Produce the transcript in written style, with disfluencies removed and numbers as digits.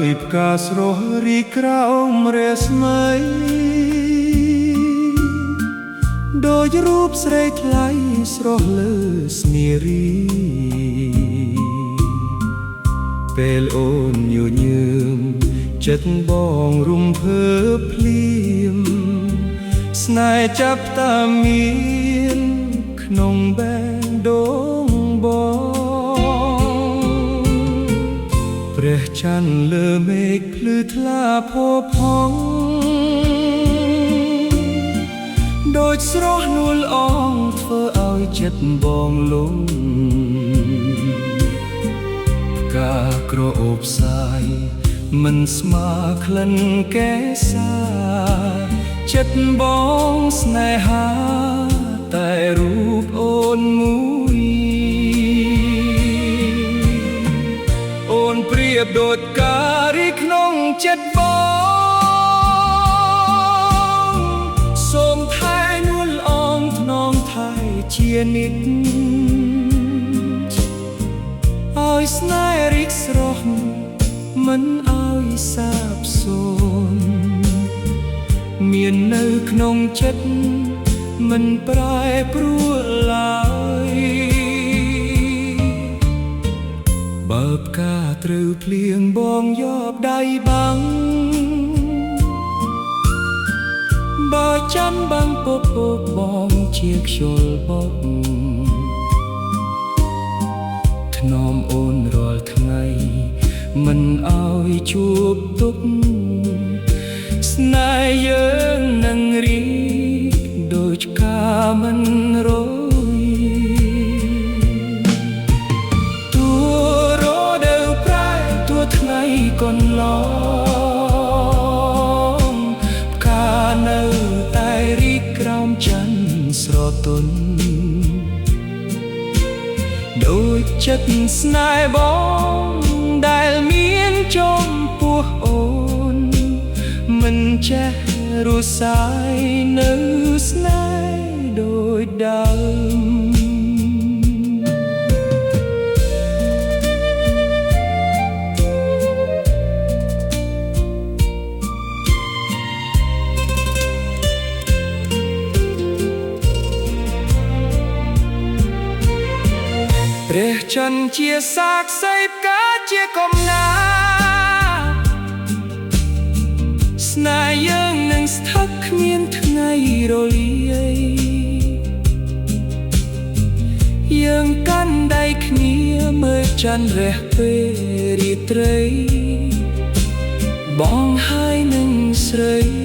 យផ្កាស្រស់រីកក្រោមរស្មីដូចរូបស្រីថ្លៃស្រស់លើស្នារីពេលអូនញញើមចិត្តបងរំភើបភ្លៀមស្នេហ៍ចាប់តាមមានក្នុងបែងដូងបងព្រះច័ន្ទលើមេឃភ្លឺថ្លាផូរផង់ដូចស្រស់នួលអងធ្វើឲ្យចិត្តបងលងផ្កាក្រអូបសាយមិនស្មើក្លិនកេសាចិត្តបងស្នេហាតែរូបអូនមួយអូនប្រៀបដូចការីក្នុងចិត្តបងសូមថែនួលអងថ្នមថែជានិច្ចឲ្យស្នេហ៍រីកស្រស់មិនឲ្យសាបសូន្យមាននៅក្នុងចិត្តមិនប្រែប្រួលឡើយបើផ្កាត្រូវភ្លៀងបងយកដៃបាំងបើច័ន្ទបាំងពពកបងជាខ្យល់បក់ថ្នមអូនរាល់ថ្ងៃមិនឲ្យជួបទុក្ខស្នេហ៍យើងនឹងរីកដូចផ្កាមិនរយទួរដូវប្រែទួថ្ងៃកន្លងផ្កានៅតែរីកក្រោមច័ន្ទស្រទន់ដូចចិត្តស្នេហ៍បងដែលមានចំពោះអូនមិនចេះរសាយនៅស្នេហ៍ដូចដើមព្រះច័ន្ទជាសាក្សីផ្កាជាកំណាស្នេហ៍យើងនឹងស្ថិតគ្មានថ្ងៃរលាយយើងកាន់ដៃគ្នាមើលច័ន្ទរះពេលរាត្រីបងហើយនឹងស្រី